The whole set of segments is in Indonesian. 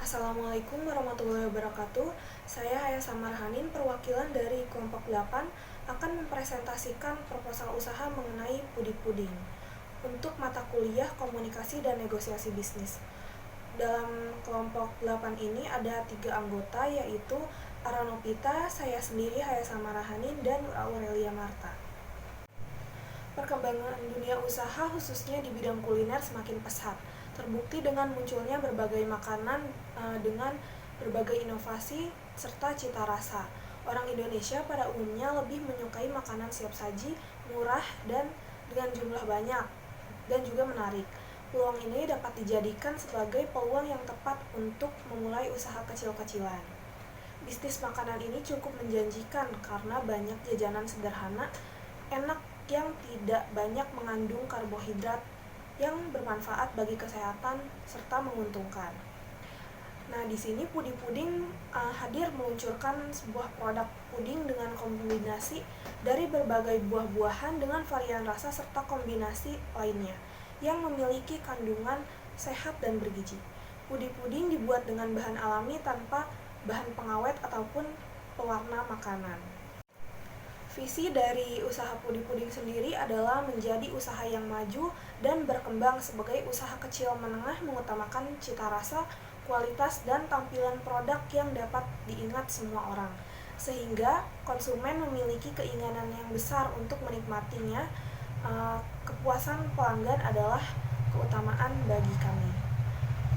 Assalamualaikum warahmatullahi wabarakatuh. Saya Haya Samarhanin, perwakilan dari kelompok 8, akan mempresentasikan proposal usaha mengenai puding untuk mata kuliah komunikasi dan negosiasi bisnis. Dalam kelompok 8 ini ada 3 anggota, yaitu Aranopita, saya sendiri Haya Samarhanin, dan Aurelia Marta. Perkembangan dunia usaha khususnya di bidang kuliner semakin pesat, terbukti dengan munculnya berbagai makanan dengan berbagai inovasi serta cita rasa. Orang Indonesia pada umumnya lebih menyukai makanan siap saji, murah, dan dengan jumlah banyak, dan juga menarik. Peluang ini dapat dijadikan sebagai peluang yang tepat untuk memulai usaha kecil-kecilan. Bisnis makanan ini cukup menjanjikan karena banyak jajanan sederhana, enak, yang tidak banyak mengandung karbohidrat yang bermanfaat bagi kesehatan serta menguntungkan. Nah, di sini Puding hadir meluncurkan sebuah produk puding dengan kombinasi dari berbagai buah-buahan dengan varian rasa serta kombinasi lainnya yang memiliki kandungan sehat dan bergizi. Puding dibuat dengan bahan alami tanpa bahan pengawet ataupun pewarna makanan. Visi dari usaha puding sendiri adalah menjadi usaha yang maju dan berkembang sebagai usaha kecil menengah mengutamakan cita rasa, kualitas, dan tampilan produk yang dapat diingat semua orang, sehingga konsumen memiliki keinginan yang besar untuk menikmatinya. Kepuasan pelanggan adalah keutamaan bagi kami.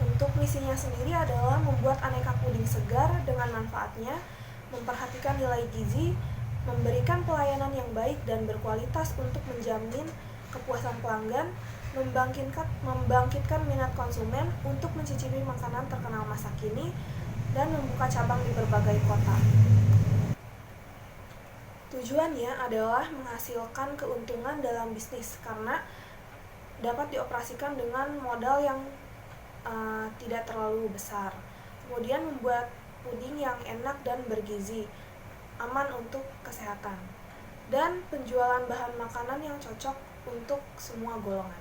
Untuk misinya sendiri adalah membuat aneka puding segar dengan manfaatnya, memperhatikan nilai gizi, memberikan pelayanan yang baik dan berkualitas untuk menjamin kepuasan pelanggan, membangkitkan minat konsumen untuk mencicipi makanan terkenal masa kini, dan membuka cabang di berbagai kota. Tujuannya adalah menghasilkan keuntungan dalam bisnis karena dapat dioperasikan dengan modal yang tidak terlalu besar. Kemudian membuat puding yang enak dan bergizi, aman untuk kesehatan, dan penjualan bahan makanan yang cocok untuk semua golongan.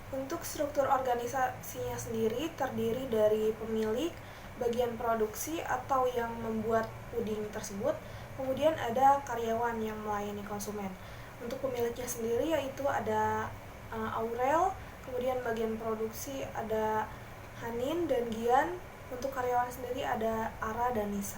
Untuk struktur organisasinya sendiri terdiri dari pemilik, bagian produksi atau yang membuat puding tersebut, kemudian ada karyawan yang melayani konsumen. Untuk pemiliknya sendiri yaitu ada Aurel, kemudian bagian produksi ada Hanin dan Gian, untuk karyawan sendiri ada Ara dan Nisa.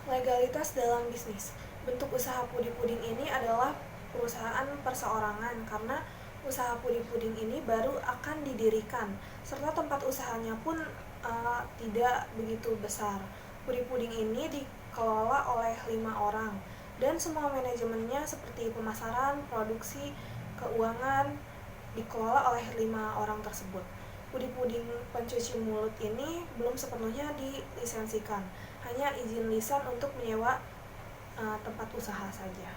Legalitas dalam bisnis. Bentuk usaha puding ini adalah perusahaan perseorangan karena usaha puding ini baru akan didirikan, serta tempat usahanya pun tidak begitu besar. Puding ini dikelola oleh 5 orang dan semua manajemennya seperti pemasaran, produksi, keuangan dikelola oleh 5 orang tersebut. Puding pencuci mulut ini belum sepenuhnya dilisensikan, hanya izin lisan untuk menyewa tempat usaha saja.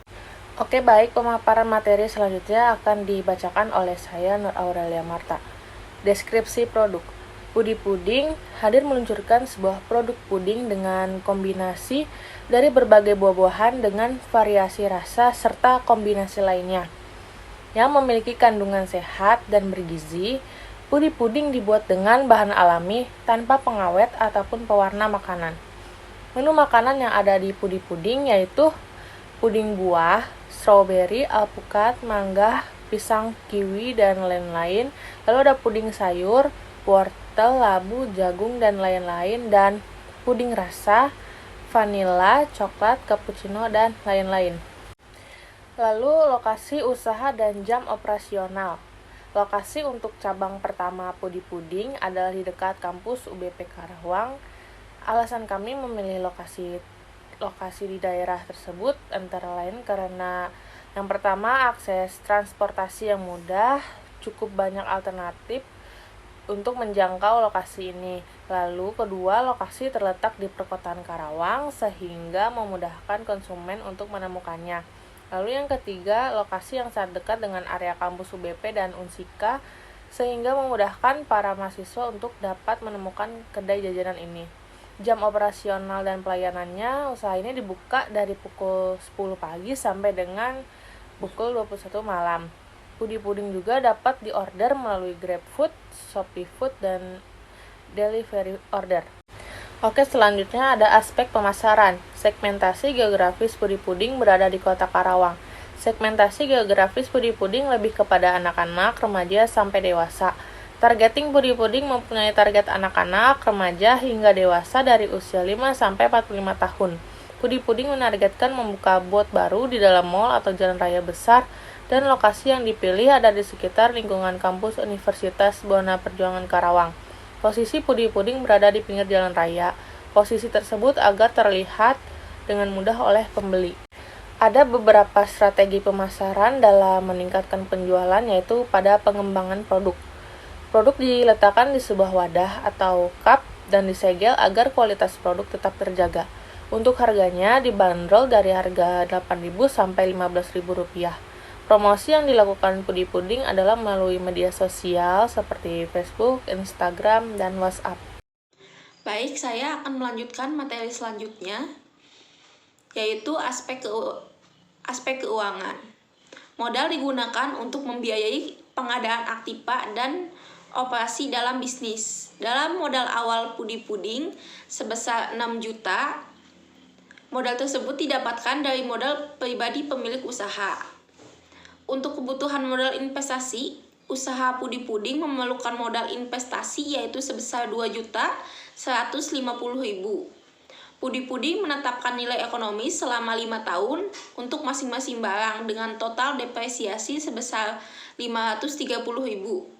Oke, baik, pemaparan materi selanjutnya akan dibacakan oleh saya, Nur Aurelia Marta. Deskripsi produk. Puding hadir meluncurkan sebuah produk puding dengan kombinasi dari berbagai buah-buahan dengan variasi rasa serta kombinasi lainnya yang memiliki kandungan sehat dan bergizi. Puding dibuat dengan bahan alami tanpa pengawet ataupun pewarna makanan. Menu makanan yang ada di puding yaitu puding buah, strawberry, alpukat, mangga, pisang, kiwi, dan lain-lain. Lalu ada puding sayur, wortel, labu, jagung, dan lain-lain. Dan puding rasa, vanila, coklat, cappuccino, dan lain-lain. Lalu lokasi usaha dan jam operasional. Lokasi untuk cabang pertama puding adalah di dekat kampus UBP Karawang. Alasan kami memilih lokasi di daerah tersebut antara lain karena yang pertama akses transportasi yang mudah, cukup banyak alternatif untuk menjangkau lokasi ini. Lalu kedua, lokasi terletak di perkotaan Karawang sehingga memudahkan konsumen untuk menemukannya. Lalu yang ketiga, lokasi yang sangat dekat dengan area kampus UBP dan Unsika sehingga memudahkan para mahasiswa untuk dapat menemukan kedai jajanan ini. Jam operasional dan pelayanannya, usaha ini dibuka dari pukul 10 pagi sampai dengan pukul 21 malam. Puding juga dapat diorder melalui GrabFood, ShopeeFood, dan delivery order. Oke, selanjutnya ada aspek pemasaran. Segmentasi geografis Pudi Puding berada di Kota Karawang. Segmentasi geografis Pudi Puding lebih kepada anak-anak, remaja, sampai dewasa. Targeting Pudi Puding mempunyai target anak-anak, remaja, hingga dewasa dari usia 5 sampai 45 tahun. Pudi Puding menargetkan membuka booth baru di dalam mall atau jalan raya besar, dan lokasi yang dipilih ada di sekitar lingkungan kampus Universitas Buana Perjuangan Karawang. Posisi Pudi Puding berada di pinggir jalan raya. Posisi tersebut agar terlihat dengan mudah oleh pembeli. Ada beberapa strategi pemasaran dalam meningkatkan penjualan, yaitu pada pengembangan produk. Produk diletakkan di sebuah wadah atau cup dan disegel agar kualitas produk tetap terjaga. Untuk harganya dibanderol dari harga Rp8.000 sampai Rp15.000. Promosi yang dilakukan Pudi Puding adalah melalui media sosial seperti Facebook, Instagram, dan WhatsApp. Baik, saya akan melanjutkan materi selanjutnya, yaitu aspek keuangan. Modal digunakan untuk membiayai pengadaan aktiva dan operasi dalam bisnis. Dalam modal awal Pudi Puding sebesar 6 juta, modal tersebut didapatkan dari modal pribadi pemilik usaha. Untuk kebutuhan modal investasi, usaha Pudi Puding memerlukan modal investasi yaitu sebesar 2.150.000. Pudi Puding menetapkan nilai ekonomis selama 5 tahun untuk masing-masing barang dengan total depresiasi sebesar 530.000.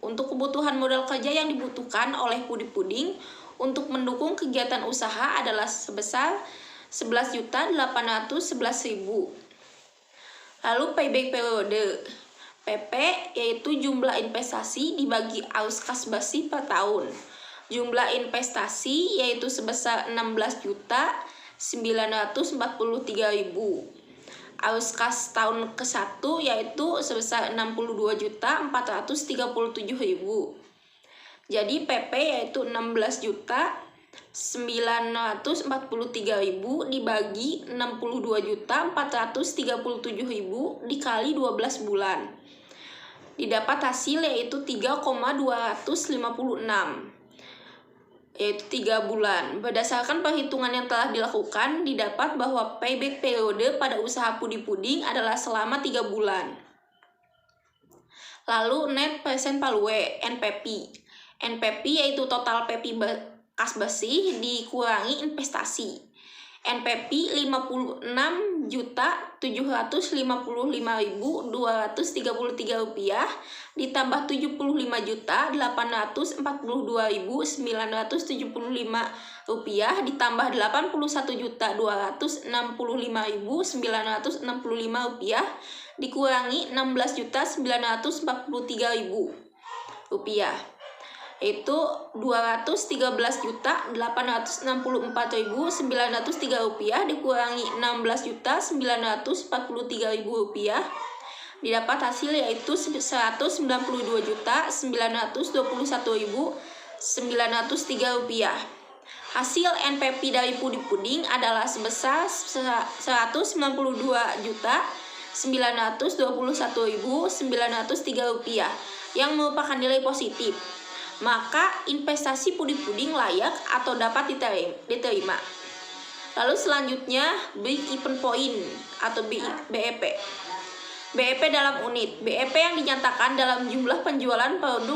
Untuk kebutuhan modal kerja yang dibutuhkan oleh Pudi Puding untuk mendukung kegiatan usaha adalah sebesar 11.811.000. Lalu payback periode. PP yaitu jumlah investasi dibagi arus kas bersih per tahun. Jumlah investasi yaitu sebesar 16.943.000. Arus kas tahun ke-1 yaitu sebesar 62.437.000. Jadi PP yaitu 16.943.000 dibagi 62.437.000 dikali 12 bulan. Didapat hasil yaitu 3,256, yaitu 3 bulan. Berdasarkan perhitungan yang telah dilakukan, didapat bahwa payback periode pada usaha Pudi Puding adalah selama 3 bulan. Lalu net present value NPV. NPV yaitu total PP kas bersih dikurangi investasi. NPV 56.755.233 rupiah ditambah 75.842.975 rupiah ditambah 81.265.965 rupiah dikurangi 16.943.000 rupiah, yaitu 213.864.903 rupiah dikurangi 16.943.000 rupiah, didapat hasil yaitu 192.921.903 rupiah. Hasil NPV dari Pudi Puding adalah sebesar 192.921.903 rupiah yang merupakan nilai positif. Maka investasi Pudi Puding layak atau dapat diterima. Lalu selanjutnya Break Even Point atau BEP. BEP dalam unit. BEP yang dinyatakan dalam jumlah penjualan produk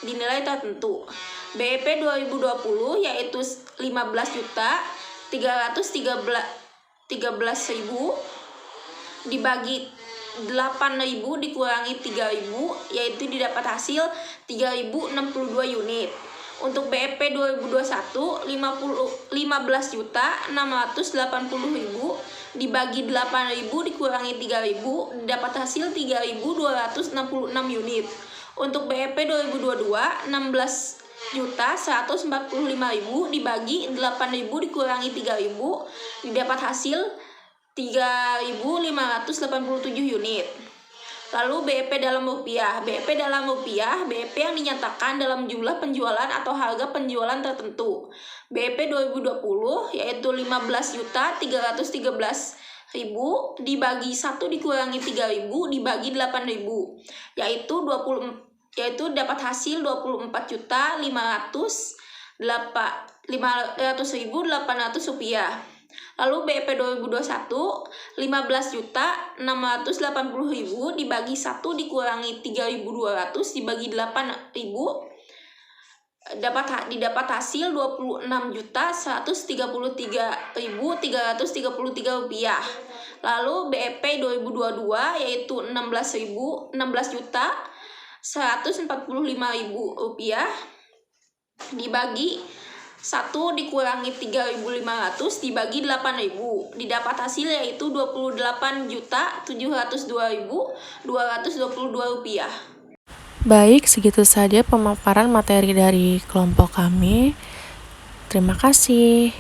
dinilai tertentu. BEP 2020 yaitu 15.313.000 dibagi 8.000 dikurangi 3.000 yaitu didapat hasil 3.062 unit. Untuk BEP 2021 15.680.000 dibagi 8.000 dikurangi 3.000 didapat hasil 3.266 unit. Untuk BEP 2022 16.145.000 dibagi 8.000 dikurangi 3.000 didapat hasil 3.587 unit. Lalu BEP dalam rupiah. BEP dalam rupiah, BEP yang dinyatakan dalam jumlah penjualan atau harga penjualan tertentu. BEP 2020 yaitu 15.313.000 dibagi 1 dikurangi 3.000 dibagi 8.000 yaitu yaitu dapat hasil 24.500.800 rupiah. Lalu BEP 2021 15.680.000 dibagi 1 dikurangi 3.200 dibagi 8.000 didapat hasil 26.133.333 rupiah. Lalu BEP 2022 yaitu 16.145.000 rupiah dibagi 1 dikurangi 3.500 dibagi 8.000 didapat hasil yaitu 28.702.222 rupiah. Baik, segitu saja pemaparan materi dari kelompok kami. Terima kasih.